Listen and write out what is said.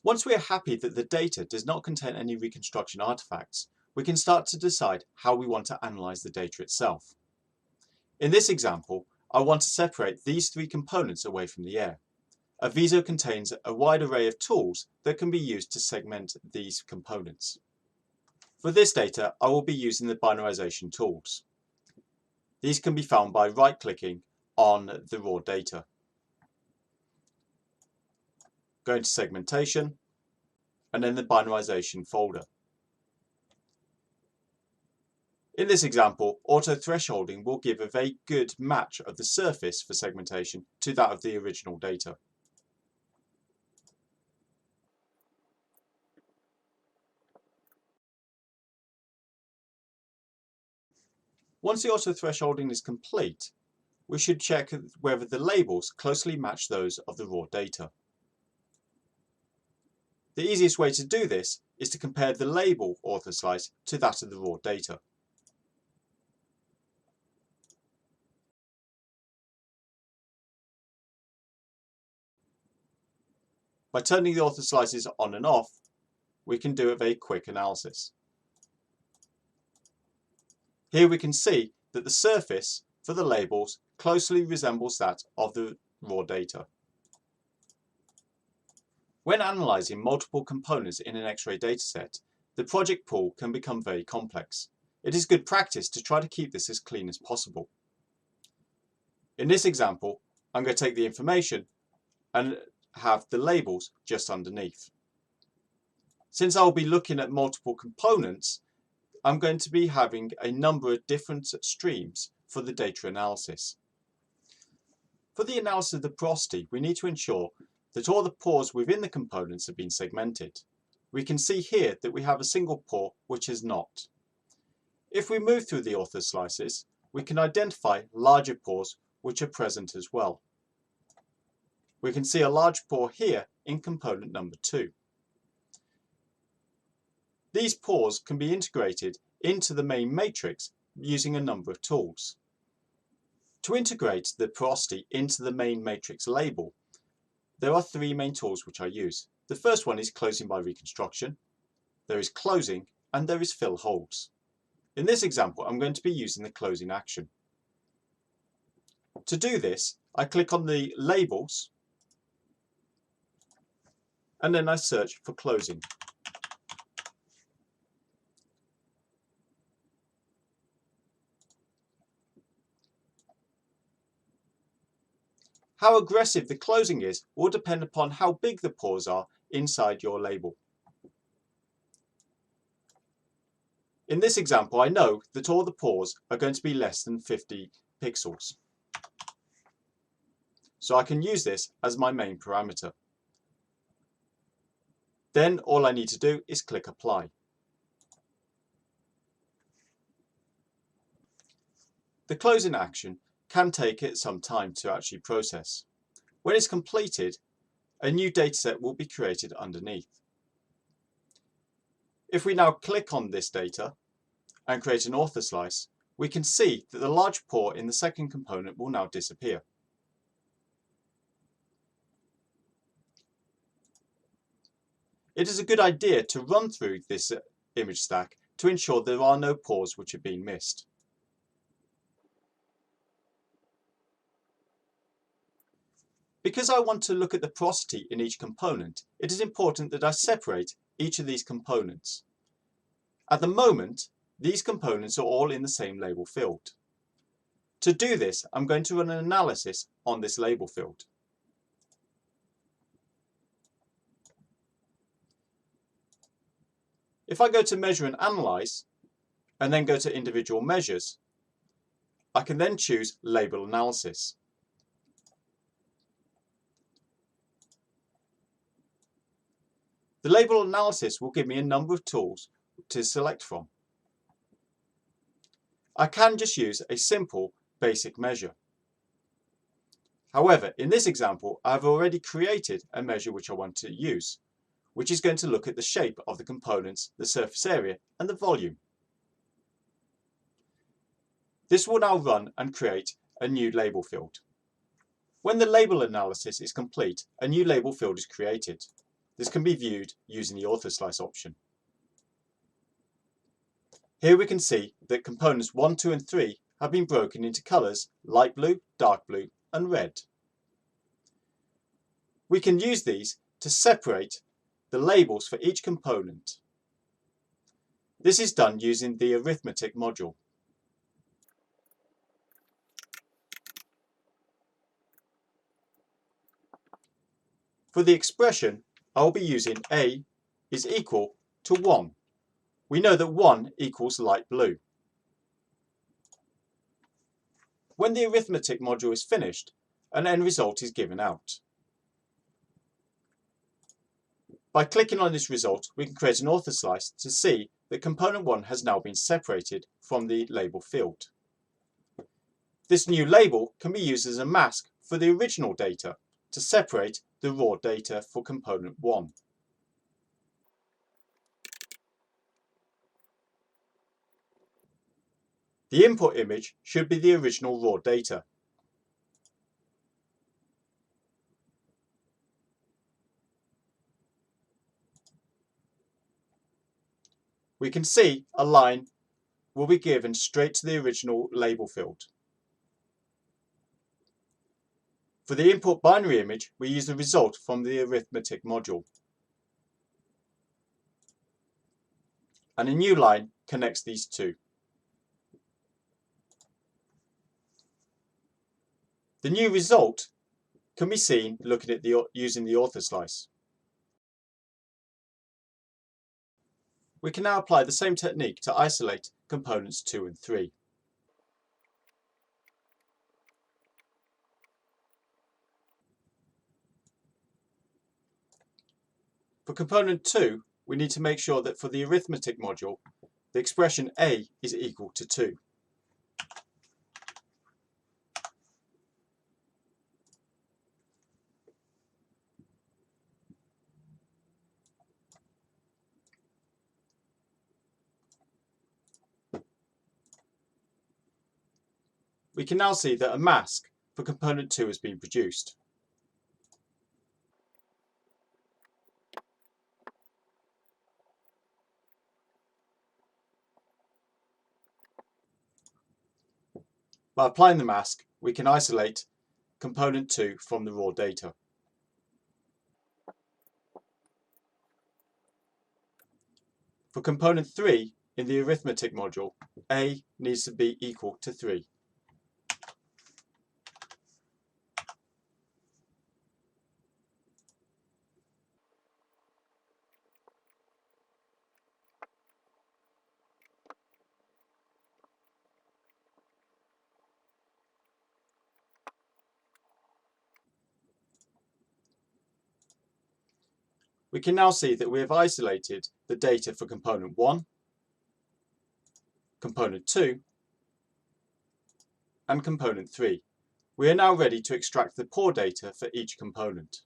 Once we are happy that the data does not contain any reconstruction artifacts, we can start to decide how we want to analyse the data itself. In this example, I want to separate these three components away from the air. Avizo contains a wide array of tools that can be used to segment these components. For this data, I will be using the binarization tools. These can be found by right-clicking on the raw data. Going to Segmentation, and then the binarization folder. In this example, auto thresholding will give a very good match of the surface for segmentation to that of the original data. Once the auto thresholding is complete, we should check whether the labels closely match those of the raw data. The easiest way to do this is to compare the label ortho slice to that of the raw data. By turning the ortho slices on and off, we can do a very quick analysis. Here we can see that the surface for the labels closely resembles that of the raw data. When analysing multiple components in an X-ray dataset, the project pool can become very complex. It is good practice to try to keep this as clean as possible. In this example, I'm going to take the information and have the labels just underneath. Since I'll be looking at multiple components, I'm going to be having a number of different streams for the data analysis. For the analysis of the porosity, we need to ensure that all the pores within the components have been segmented. We can see here that we have a single pore which is not. If we move through the ortho slices, we can identify larger pores which are present as well. We can see a large pore here in component number 2. These pores can be integrated into the main matrix using a number of tools. To integrate the porosity into the main matrix label, there are 3 main tools which I use. The first one is closing by reconstruction, there is closing, and there is fill holes. In this example, I'm going to be using the closing action. To do this, I click on the labels, and then I search for closing. How aggressive the closing is will depend upon how big the pores are inside your label. In this example, I know that all the pores are going to be less than 50 pixels. So I can use this as my main parameter. Then all I need to do is click Apply. The closing action can take it some time to actually process. When it's completed, a new dataset will be created underneath. If we now click on this data and create an ortho slice, we can see that the large pore in the second component will now disappear. It is a good idea to run through this image stack to ensure there are no pores which are being missed. Because I want to look at the porosity in each component, it is important that I separate each of these components. At the moment, these components are all in the same label field. To do this, I'm going to run an analysis on this label field. If I go to Measure and Analyze, and then go to Individual Measures, I can then choose Label Analysis. The label analysis will give me a number of tools to select from. I can just use a simple basic measure. However, in this example, I have already created a measure which I want to use, which is going to look at the shape of the components, the surface area, and the volume. This will now run and create a new label field. When the label analysis is complete, a new label field is created. This can be viewed using the ortho slice option. Here we can see that components 1, 2 and 3 have been broken into colours light blue, dark blue and red. We can use these to separate the labels for each component. This is done using the arithmetic module. For the expression, I will be using A is equal to 1. We know that 1 equals light blue. When the arithmetic module is finished, an end result is given out. By clicking on this result, we can create an ortho slice to see that component 1 has now been separated from the label field. This new label can be used as a mask for the original data to separate the raw data for component 1. The input image should be the original raw data. We can see a line will be given straight to the original label field. For the input binary image, we use the result from the arithmetic module. And a new line connects these two. The new result can be seen looking at using the ortho slice. We can now apply the same technique to isolate components 2 and 3. For component 2, we need to make sure that for the arithmetic module, the expression A is equal to 2. We can now see that a mask for component 2 has been produced. By applying the mask, we can isolate component 2 from the raw data. For component 3 in the arithmetic module, A needs to be equal to 3. We can now see that we have isolated the data for component 1, component 2, and component 3. We are now ready to extract the pore data for each component.